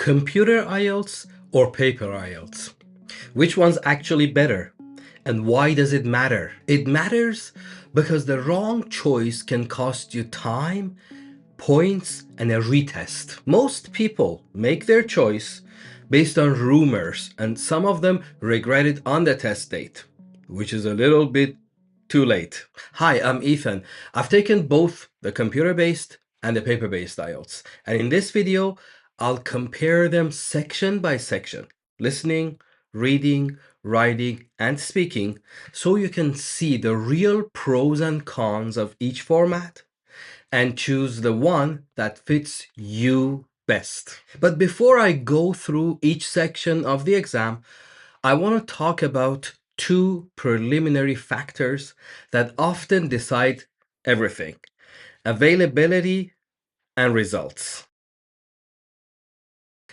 Computer IELTS or paper IELTS? Which one's actually better? And why does it matter? It matters because the wrong choice can cost you time, points, and a retest. Most people make their choice based on rumors, and some of them regret it on the test date, which is a little bit too late. Hi, I'm Ethan. I've taken both the computer-based and the paper-based IELTS, and in this video, I'll compare them section by section, listening, reading, writing, and speaking, so you can see the real pros and cons of each format and choose the one that fits you best. But before I go through each section of the exam, I want to talk about two preliminary factors that often decide everything: availability and results.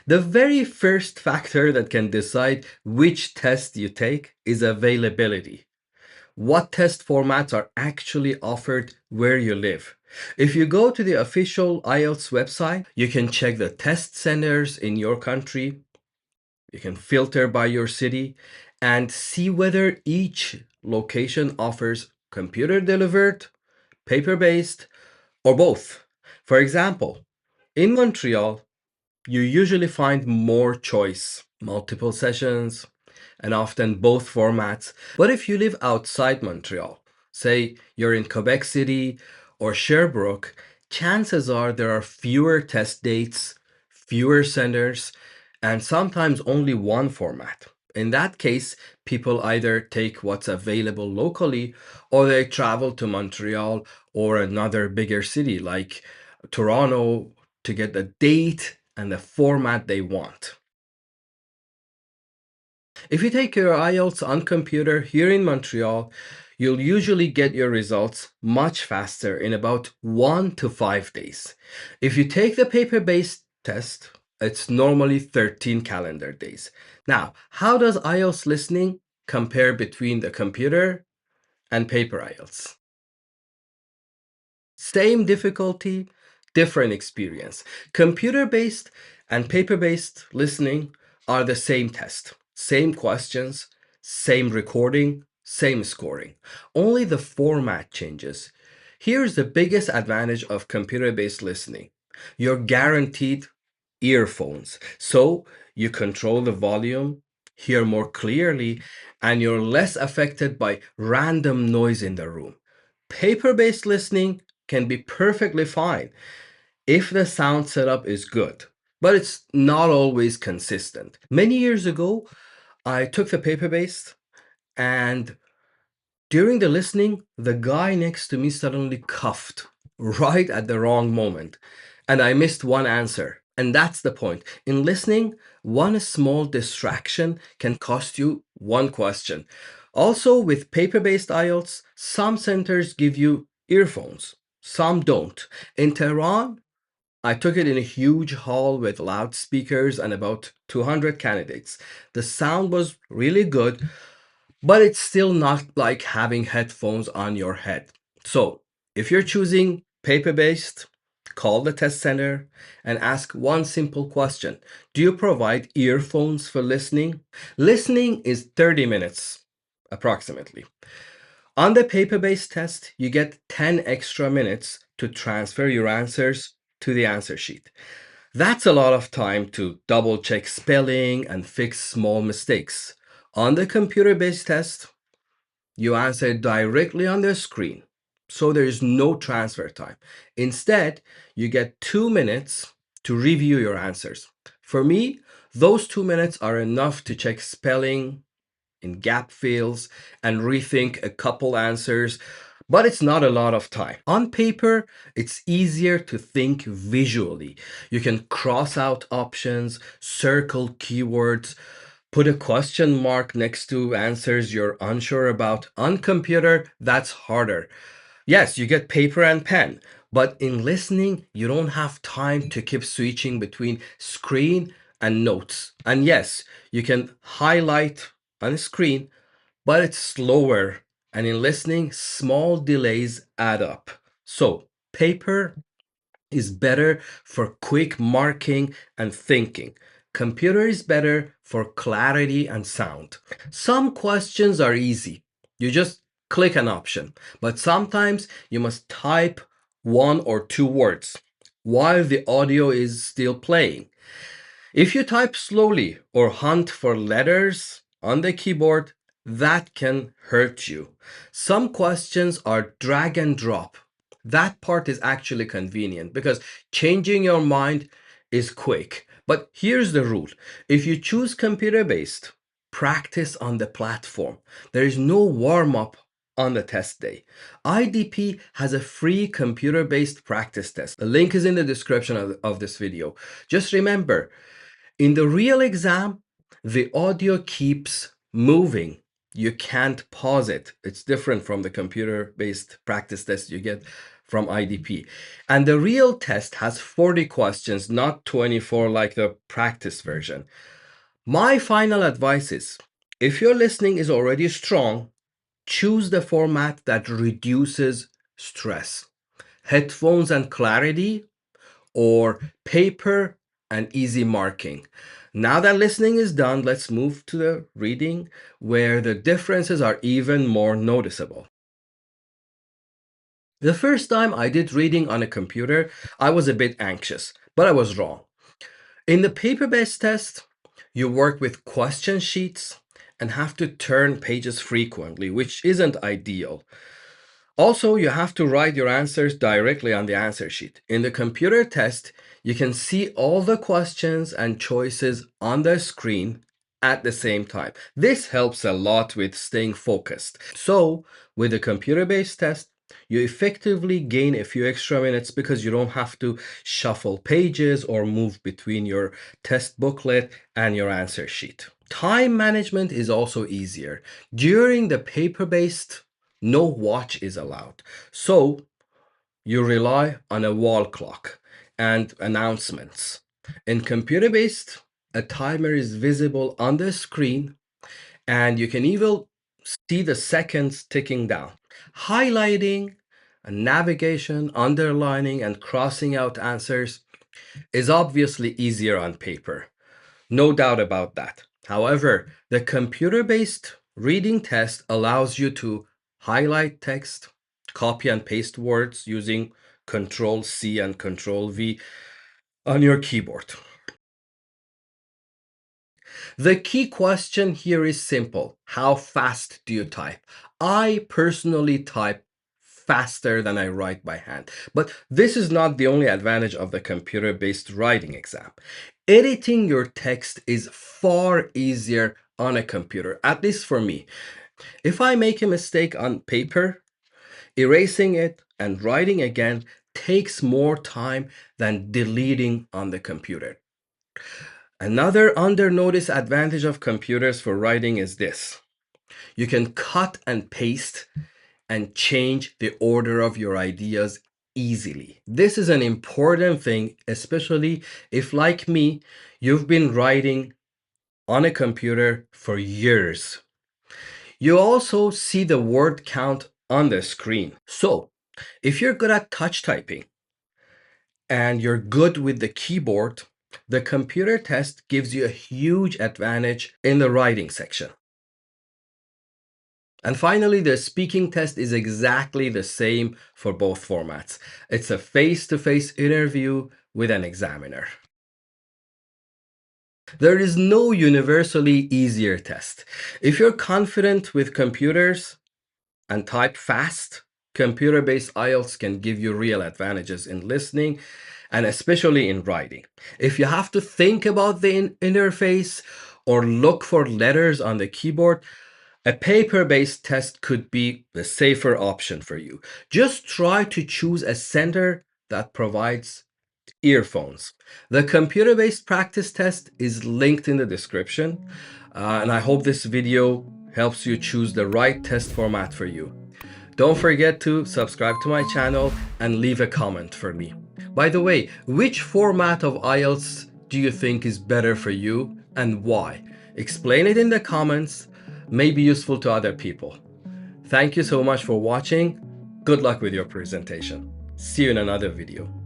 The very first factor that can decide which test you take is availability. What test formats are actually offered where you live. If you go to the official IELTS website, you can check the test centers in your country. You can filter by your city and see whether each location offers computer delivered, paper based, or both. For example, in Montreal, you usually find more choice, multiple sessions, and often both formats. But if you live outside Montreal, say you're in Quebec City or Sherbrooke, chances are there are fewer test dates, fewer centers, and sometimes only one format. In that case, people either take what's available locally or they travel to Montreal or another bigger city like Toronto to get the date and the format they want. If you take your IELTS on computer here in Montreal, you'll usually get your results much faster in about 1 to 5 days. If you take the paper-based test, it's normally 13 calendar days. Now, how does IELTS listening compare between the computer and paper IELTS? Same difficulty, different experience. Computer-based and paper-based listening are the same test, same questions, same recording, same scoring. Only the format changes. Here's the biggest advantage of computer-based listening. You're guaranteed earphones, so you control the volume, hear more clearly, and you're less affected by random noise in the room. Paper-based listening can be perfectly fine if the sound setup is good, but it's not always consistent. Many years ago, I took the paper-based, and during the listening, the guy next to me suddenly coughed right at the wrong moment, and I missed one answer. And that's the point. In listening, one small distraction can cost you one question. Also, with paper-based IELTS, some centers give you earphones, some don't. In Tehran, I took it in a huge hall with loudspeakers and about 200 candidates. The sound was really good, but it's still not like having headphones on your head. So, if you're choosing paper-based, call the test center and ask one simple question. Do you provide earphones for listening? Listening is 30 minutes, approximately. On the paper-based test, you get 10 extra minutes to transfer your answers to the answer sheet. That's a lot of time to double check spelling and fix small mistakes. On the computer-based test, you answer directly on the screen, so there is no transfer time. Instead, you get 2 minutes to review your answers. For me, those 2 minutes are enough to check spelling in gap fills and rethink a couple answers, but it's not a lot of time. On paper, it's easier to think visually. You can cross out options, circle keywords, put a question mark next to answers you're unsure about. On computer, that's harder. Yes, you get paper and pen, but in listening, you don't have time to keep switching between screen and notes. And yes, you can highlight on a screen, but it's slower. And in listening, small delays add up. So, paper is better for quick marking and thinking. Computer is better for clarity and sound. Some questions are easy. You just click an option, but sometimes you must type one or two words while the audio is still playing. If you type slowly or hunt for letters on the keyboard, that can hurt you. Some questions are drag and drop. That part is actually convenient because changing your mind is quick. But here's the rule. If you choose computer-based, practice on the platform. There is no warm-up on the test day. IDP has a free computer-based practice test. The link is in the description of this video. Just remember, in the real exam, the audio keeps moving. You can't pause it. It's different from the computer-based practice test you get from IDP. And the real test has 40 questions, not 24 like the practice version. My final advice is, if your listening is already strong, choose the format that reduces stress. Headphones and clarity, or paper and easy marking. Now that listening is done, let's move to the reading where the differences are even more noticeable. The first time I did reading on a computer, I was a bit anxious, but I was wrong. In the paper-based test, you work with question sheets and have to turn pages frequently, which isn't ideal. Also, you have to write your answers directly on the answer sheet. In the computer test, you can see all the questions and choices on the screen at the same time. This helps a lot with staying focused. So, with the computer-based test, you effectively gain a few extra minutes because you don't have to shuffle pages or move between your test booklet and your answer sheet. Time management is also easier. During the paper-based, no watch is allowed. So you rely on a wall clock and announcements. In computer-based, a timer is visible on the screen and you can even see the seconds ticking down. Highlighting, navigation, underlining, and crossing out answers is obviously easier on paper. No doubt about that. However, the computer-based reading test allows you to highlight text, copy and paste words using Control C and Control V on your keyboard. The key question here is simple. How fast do you type? I personally type faster than I write by hand. But this is not the only advantage of the computer-based writing exam. Editing your text is far easier on a computer, at least for me. If I make a mistake on paper, erasing it and writing again takes more time than deleting on the computer. Another under-noticed advantage of computers for writing is this. You can cut and paste and change the order of your ideas easily. This is an important thing, especially if, like me, you've been writing on a computer for years. You also see the word count on the screen. So, if you're good at touch typing and you're good with the keyboard, the computer test gives you a huge advantage in the writing section. And finally, the speaking test is exactly the same for both formats. It's a face-to-face interview with an examiner. There is no universally easier test. If you're confident with computers and type fast, computer-based IELTS can give you real advantages in listening and especially in writing. If you have to think about the interface or look for letters on the keyboard, a paper-based test could be the safer option for you. Just try to choose a center that provides earphones. The computer-based practice test is linked in the description, and I hope this video helps you choose the right test format for you. Don't forget to subscribe to my channel and leave a comment for me. By the way, which format of IELTS do you think is better for you and why? Explain it in the comments. May be useful to other people. Thank you so much for watching. Good luck with your presentation. See you in another video.